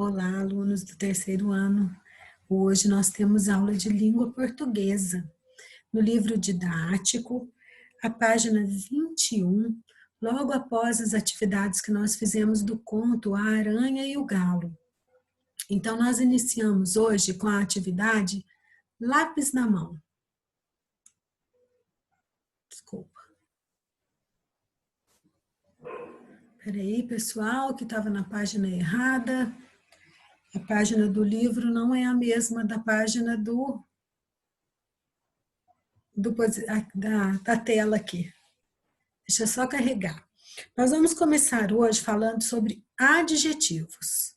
Olá, alunos do terceiro ano. Hoje nós temos aula de língua portuguesa. No livro didático, a página 21, logo após as atividades que nós fizemos do conto A Aranha e o Galo. Então, nós iniciamos hoje com a atividade Lápis na Mão. Desculpa. Peraí, pessoal, que estava na página errada. A página do livro não é a mesma da página da tela aqui. Deixa eu só carregar. Nós vamos começar hoje falando sobre adjetivos.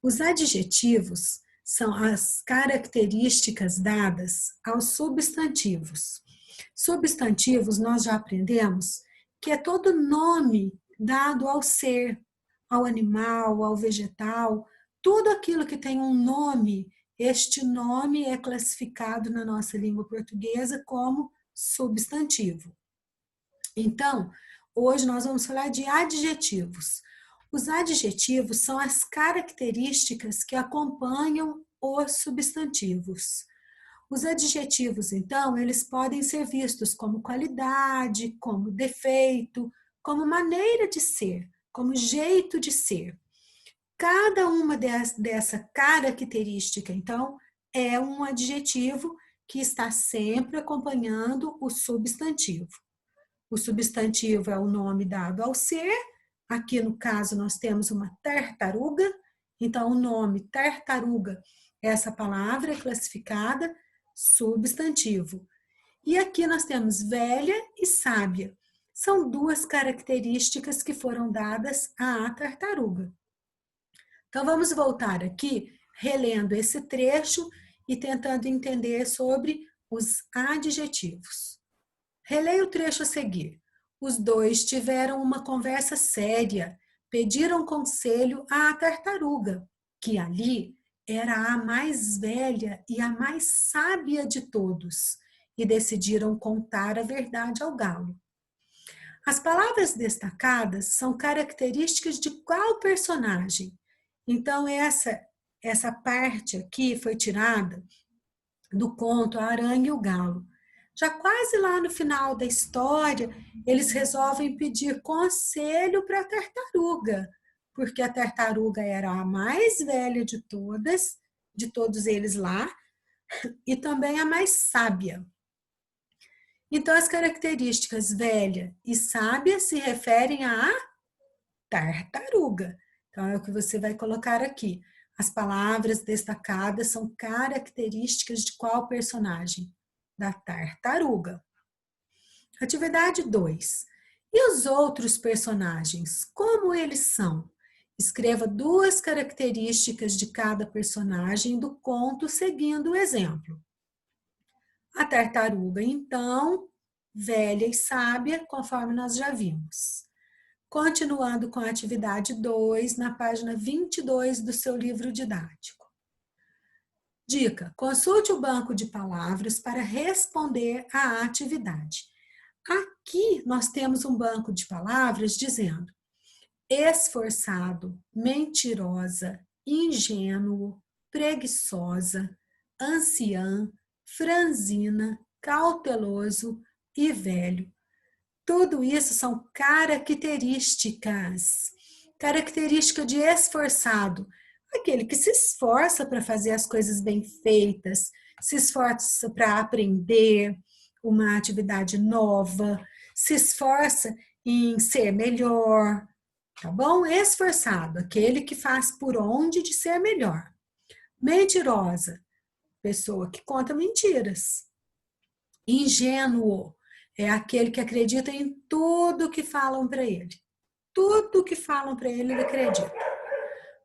Os adjetivos são as características dadas aos substantivos. Substantivos nós já aprendemos que é todo nome dado ao ser, ao animal, ao vegetal, tudo aquilo que tem um nome, este nome é classificado na nossa língua portuguesa como substantivo. Então, hoje nós vamos falar de adjetivos. Os adjetivos são as características que acompanham os substantivos. Os adjetivos, então, eles podem ser vistos como qualidade, como defeito, como maneira de ser, como jeito de ser. Cada uma dessa característica, então, é um adjetivo que está sempre acompanhando o substantivo. O substantivo é o nome dado ao ser. Aqui, no caso, nós temos uma tartaruga. Então, o nome tartaruga, essa palavra é classificada substantivo. E aqui nós temos velha e sábia. São duas características que foram dadas à tartaruga. Então, vamos voltar aqui, relendo esse trecho e tentando entender sobre os adjetivos. Releia o trecho a seguir. Os dois tiveram uma conversa séria, pediram conselho à tartaruga, que ali era a mais velha e a mais sábia de todos, e decidiram contar a verdade ao galo. As palavras destacadas são características de qual personagem? Então, essa parte aqui foi tirada do conto A Aranha e o Galo. Já quase lá no final da história, eles resolvem pedir conselho para a tartaruga, porque a tartaruga era a mais velha de todos eles lá, e também a mais sábia. Então, as características velha e sábia se referem à tartaruga. Então, é o que você vai colocar aqui. As palavras destacadas são características de qual personagem? Da tartaruga. Atividade 2. E os outros personagens, como eles são? Escreva duas características de cada personagem do conto seguindo o exemplo. A tartaruga, então, velha e sábia, conforme nós já vimos. Continuando com a atividade 2, na página 22 do seu livro didático. Dica: consulte o banco de palavras para responder à atividade. Aqui nós temos um banco de palavras dizendo esforçado, mentirosa, ingênuo, preguiçosa, anciã, franzina, cauteloso e velho. Tudo isso são características. Característica de esforçado, aquele que se esforça para fazer as coisas bem feitas, se esforça para aprender uma atividade nova, se esforça em ser melhor, tá bom? Esforçado, aquele que faz por onde de ser melhor. Mentirosa, pessoa que conta mentiras. Ingênuo, é aquele que acredita em tudo que falam para ele. Tudo que falam para ele, ele acredita.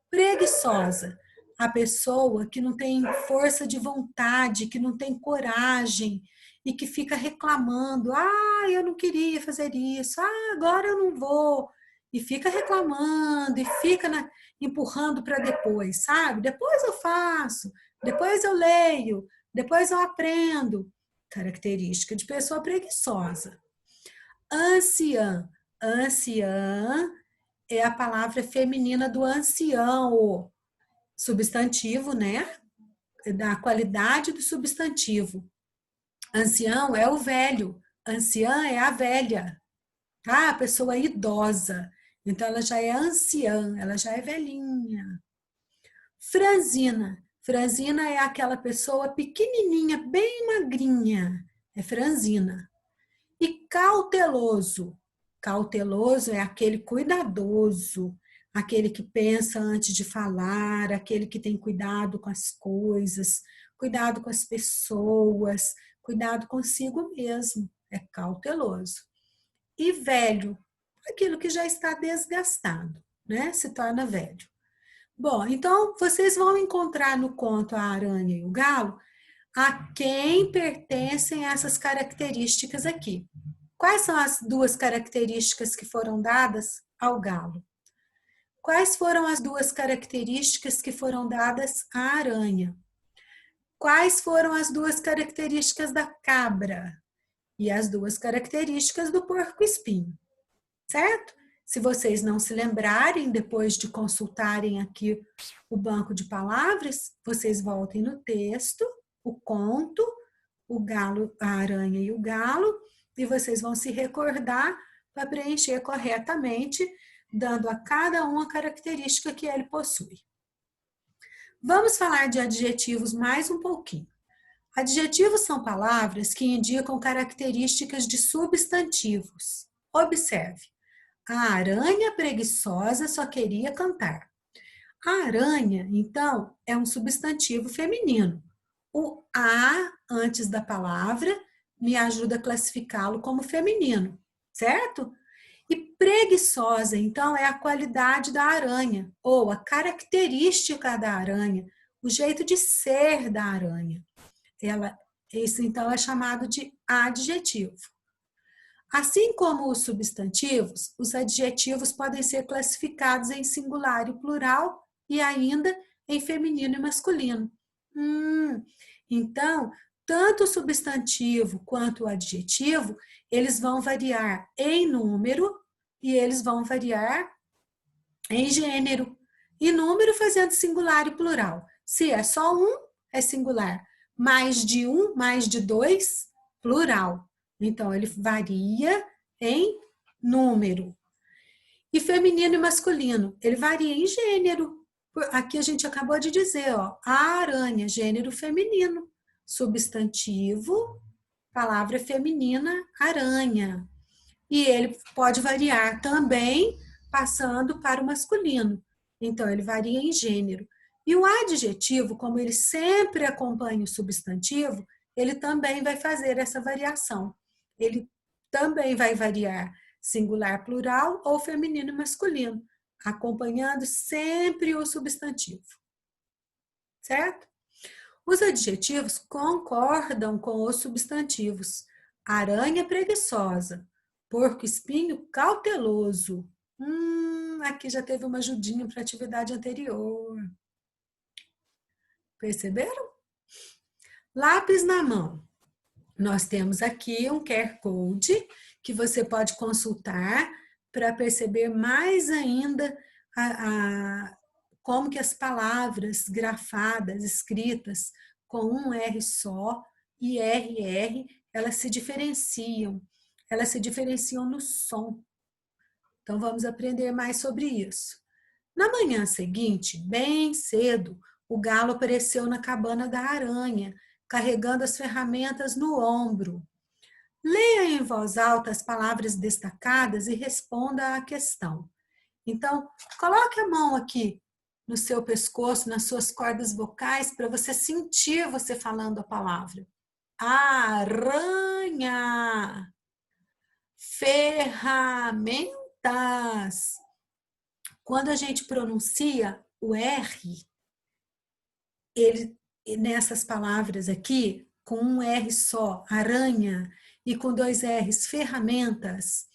Preguiçosa, a pessoa que não tem força de vontade, que não tem coragem e que fica reclamando. Ah, eu não queria fazer isso. Ah, agora eu não vou. E fica reclamando e fica empurrando para depois, sabe? Depois eu faço, depois eu leio, depois eu aprendo. Característica de pessoa preguiçosa. Anciã. Anciã é a palavra feminina do ancião. substantivo, né? Da qualidade do substantivo. Ancião é o velho, anciã é a velha, tá? A pessoa idosa. Então, ela já é anciã, ela já é velhinha. Franzina. Franzina é aquela pessoa pequenininha, bem magrinha. É franzina. E cauteloso. Cauteloso é aquele cuidadoso, aquele que pensa antes de falar, aquele que tem cuidado com as coisas, cuidado com as pessoas, cuidado consigo mesmo. É cauteloso. E velho, aquilo que já está desgastado, né? Se torna velho. Bom, então vocês vão encontrar no conto A Aranha e o Galo a quem pertencem essas características aqui. Quais são as duas características que foram dadas ao galo? Quais foram as duas características que foram dadas à aranha? Quais foram as duas características da cabra? E as duas características do porco-espinho, certo? Se vocês não se lembrarem, depois de consultarem aqui o banco de palavras, vocês voltem no texto, o conto, o galo, a aranha e o galo, e vocês vão se recordar para preencher corretamente, dando a cada um a característica que ele possui. Vamos falar de adjetivos mais um pouquinho. Adjetivos são palavras que indicam características de substantivos. Observe. A aranha preguiçosa só queria cantar. A aranha, então, é um substantivo feminino. O a antes da palavra me ajuda a classificá-lo como feminino, certo? E preguiçosa, então, é a qualidade da aranha, ou a característica da aranha, o jeito de ser da aranha. Esse, então, é chamado de adjetivo. Assim como os substantivos, os adjetivos podem ser classificados em singular e plural e ainda em feminino e masculino. Então, tanto o substantivo quanto o adjetivo, eles vão variar em número e eles vão variar em gênero. E número fazendo singular e plural. Se é só um, é singular. Mais de um, mais de dois, plural. Então, ele varia em número. E feminino e masculino, ele varia em gênero. Aqui a gente acabou de dizer, ó, a aranha, gênero feminino. Substantivo, palavra feminina, aranha. E ele pode variar também passando para o masculino. Então, ele varia em gênero. E o adjetivo, como ele sempre acompanha o substantivo, ele também vai fazer essa variação. Ele também vai variar singular, plural ou feminino e masculino, acompanhando sempre o substantivo. Certo? Os adjetivos concordam com os substantivos. Aranha preguiçosa, porco-espinho cauteloso. Aqui já teve uma ajudinha para a atividade anterior. Perceberam? Lápis na mão. Nós temos aqui um QR Code que você pode consultar para perceber mais ainda como que as palavras grafadas, escritas com um R só e RR, elas se diferenciam. Elas se diferenciam no som. Então, vamos aprender mais sobre isso. Na manhã seguinte, bem cedo, o galo apareceu na cabana da aranha, carregando as ferramentas no ombro. Leia em voz alta as palavras destacadas e responda à questão. Então, coloque a mão aqui no seu pescoço, nas suas cordas vocais, para você sentir você falando a palavra. Aranha. Ferramentas. Quando a gente pronuncia o R, ele, nessas palavras aqui, com um R só, aranha, e com dois R's, ferramentas,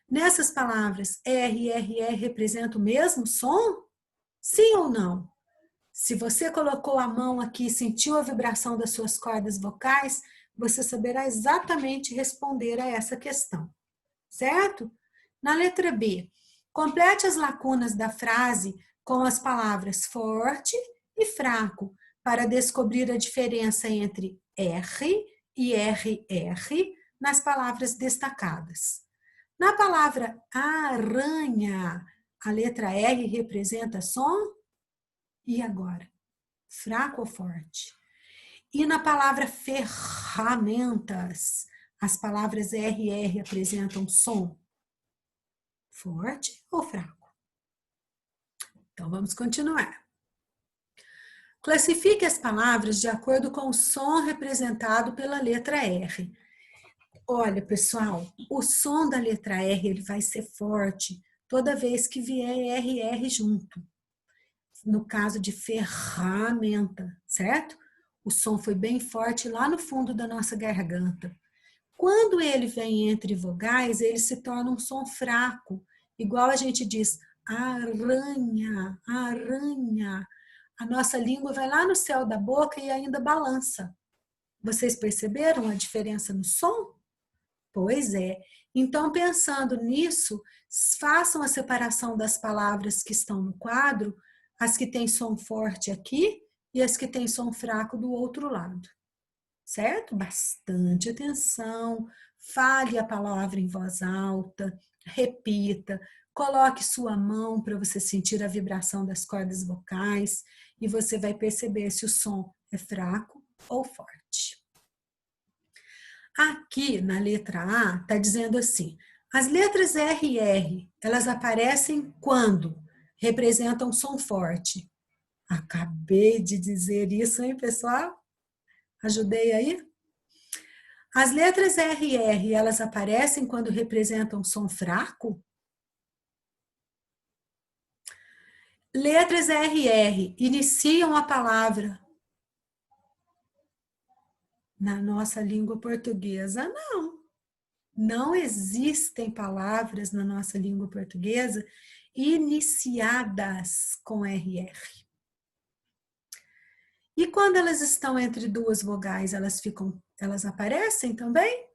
nessas palavras, R, R, R representa o mesmo som? Sim ou não? Se você colocou a mão aqui e sentiu a vibração das suas cordas vocais, você saberá exatamente responder a essa questão, certo? Na letra B, complete as lacunas da frase com as palavras forte e fraco, para descobrir a diferença entre R e RR nas palavras destacadas. Na palavra aranha, a letra R representa som. E agora? Fraco ou forte? E na palavra ferramentas, as palavras RR apresentam som forte ou fraco? Então, vamos continuar. Classifique as palavras de acordo com o som representado pela letra R. Olha, pessoal, o som da letra R ele vai ser forte toda vez que vier RR junto. No caso de ferramenta, certo? O som foi bem forte lá no fundo da nossa garganta. Quando ele vem entre vogais, ele se torna um som fraco, igual a gente diz aranha, aranha. A nossa língua vai lá no céu da boca e ainda balança. Vocês perceberam a diferença no som? Pois é. Então, pensando nisso, façam a separação das palavras que estão no quadro, as que têm som forte aqui e as que têm som fraco do outro lado. Certo? Bastante atenção, fale a palavra em voz alta, repita, coloque sua mão para você sentir a vibração das cordas vocais e você vai perceber se o som é fraco ou forte. Aqui na letra A está dizendo assim, as letras R e R, elas aparecem quando representam som forte. Acabei de dizer isso, hein, pessoal? Ajudei aí? As letras R e R, elas aparecem quando representam som fraco? Letras R e R iniciam a palavra na nossa língua portuguesa? Não. Não existem palavras na nossa língua portuguesa iniciadas com RR. E quando elas estão entre duas vogais, elas aparecem também?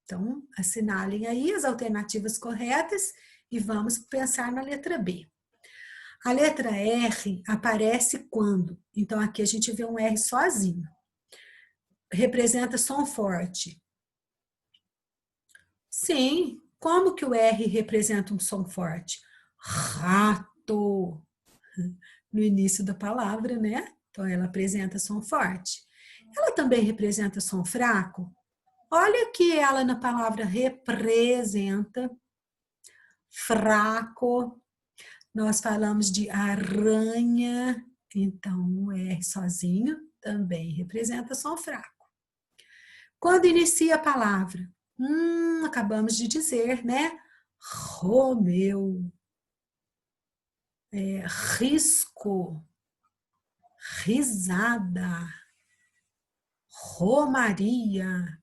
Então, assinalem aí as alternativas corretas e vamos pensar na letra B. A letra R aparece quando? Então, aqui a gente vê um R sozinho. Representa som forte. Sim, como que o R representa um som forte? Rato. No início da palavra, né? Então, ela apresenta som forte. Ela também representa som fraco? Olha que ela na palavra representa fraco. Nós falamos de aranha, então o R sozinho também representa som fraco. Quando inicia a palavra? Acabamos de dizer, né? Romeu. Risco. Risada. Romaria.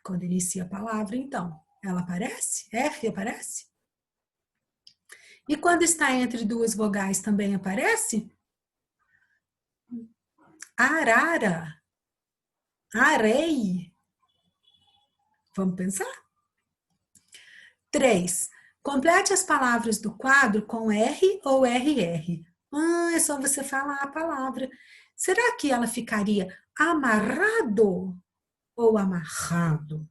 Quando inicia a palavra, então, ela aparece? R aparece? E quando está entre duas vogais também aparece? Arara. Arei. Vamos pensar? 3. Complete as palavras do quadro com R ou RR. É só você falar a palavra. Será que ela ficaria amarrado ou amarrado?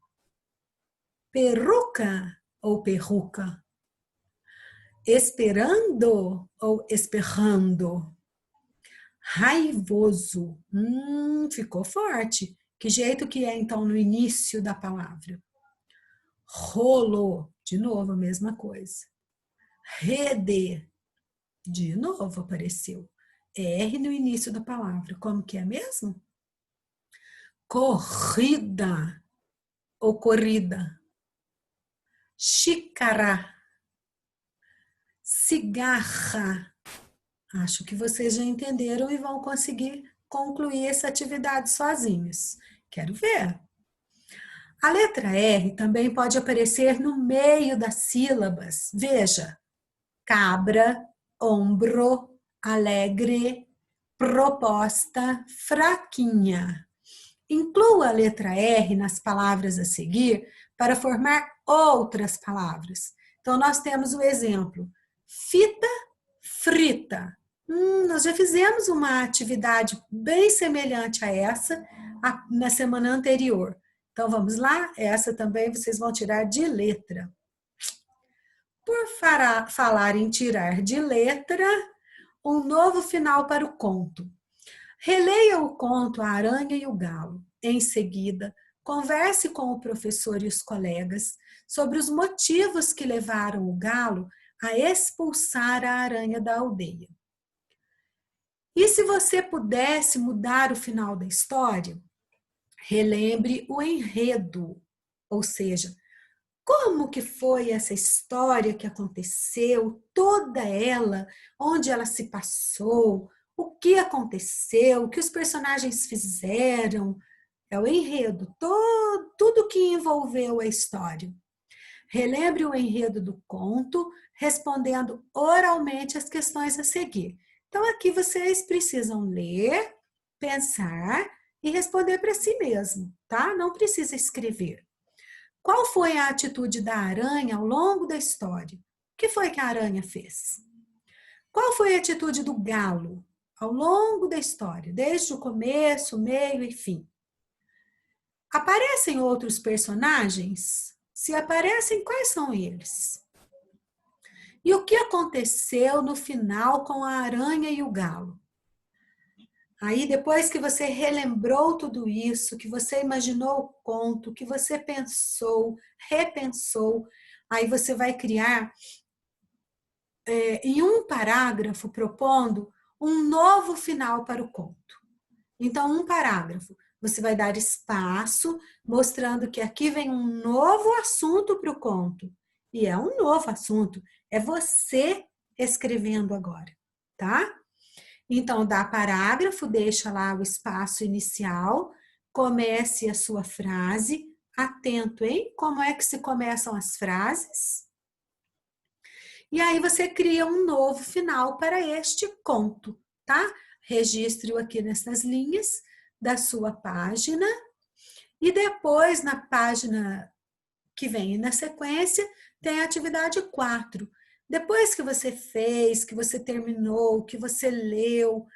Peruca ou perruca? Esperando ou esperando? Raivoso. Ficou forte. Que jeito que é, então, no início da palavra? Rolo. De novo, a mesma coisa. Rede. De novo apareceu. R no início da palavra. Como que é mesmo? Corrida ou corrida. Xícara. Cigarra. Acho que vocês já entenderam e vão conseguir concluir essa atividade sozinhos. Quero ver. A letra R também pode aparecer no meio das sílabas. Veja, cabra, ombro, alegre, proposta, fraquinha. Inclua a letra R nas palavras a seguir para formar outras palavras. Então, nós temos o exemplo, fita, frita. Nós já fizemos uma atividade bem semelhante a essa na semana anterior. Então vamos lá? Essa também vocês vão tirar de letra. Por falar em tirar de letra, um novo final para o conto. Releia o conto A Aranha e o Galo. Em seguida, converse com o professor e os colegas sobre os motivos que levaram o galo a expulsar a aranha da aldeia. E se você pudesse mudar o final da história, relembre o enredo, ou seja, como que foi essa história que aconteceu, toda ela, onde ela se passou, o que aconteceu, o que os personagens fizeram, é o enredo, tudo que envolveu a história. Relembre o enredo do conto, respondendo oralmente as questões a seguir. Então, aqui vocês precisam ler, pensar e responder para si mesmo, tá? Não precisa escrever. Qual foi a atitude da aranha ao longo da história? O que foi que a aranha fez? Qual foi a atitude do galo ao longo da história, desde o começo, meio e fim? Aparecem outros personagens? Se aparecem, quais são eles? E o que aconteceu no final com a aranha e o galo? Aí, depois que você relembrou tudo isso, que você imaginou o conto, que você pensou, repensou, aí você vai criar em um parágrafo propondo um novo final para o conto. Então, um parágrafo, você vai dar espaço, mostrando que aqui vem um novo assunto para o conto. E é um novo assunto, é você escrevendo agora, tá? Então, dá parágrafo, deixa lá o espaço inicial, comece a sua frase, atento, hein? Como é que se começam as frases? E aí você cria um novo final para este conto, tá? Registre-o aqui nessas linhas da sua página e depois na página que vem na sequência tem a atividade 4. Depois que você fez, que você terminou, que você leu,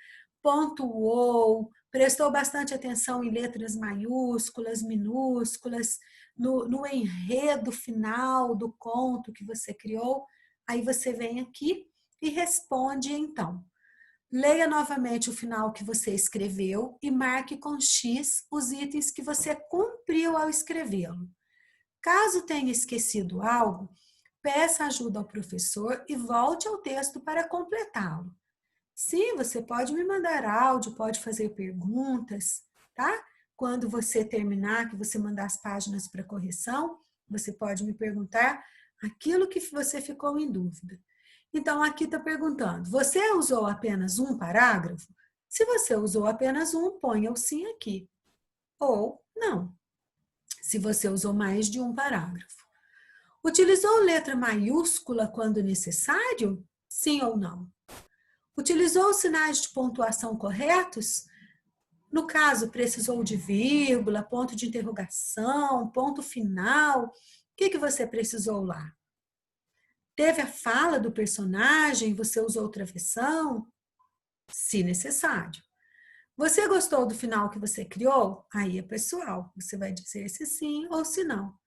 pontuou, prestou bastante atenção em letras maiúsculas, minúsculas, no enredo final do conto que você criou, aí você vem aqui e responde então. Leia novamente o final que você escreveu e marque com X os itens que você cumpriu ao escrevê-lo. Caso tenha esquecido algo, peça ajuda ao professor e volte ao texto para completá-lo. Sim, você pode me mandar áudio, pode fazer perguntas, tá? Quando você terminar, que você mandar as páginas para correção, você pode me perguntar aquilo que você ficou em dúvida. Então, aqui está perguntando, você usou apenas um parágrafo? Se você usou apenas um, ponha o sim aqui. Ou não, se você usou mais de um parágrafo. Utilizou letra maiúscula quando necessário? Sim ou não? Utilizou os sinais de pontuação corretos? No caso, precisou de vírgula, ponto de interrogação, ponto final. O que você precisou lá? Teve a fala do personagem? Você usou travessão? Se necessário. Você gostou do final que você criou? Aí é pessoal. Você vai dizer se sim ou se não.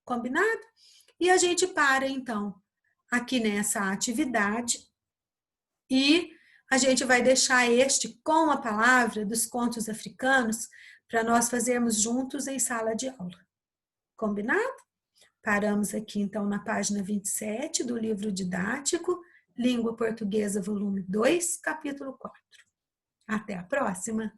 Combinado? E a gente para, então, aqui nessa atividade e a gente vai deixar este com a palavra dos contos africanos para nós fazermos juntos em sala de aula. Combinado? Paramos aqui, então, na página 27 do livro didático, Língua Portuguesa, volume 2, capítulo 4. Até a próxima!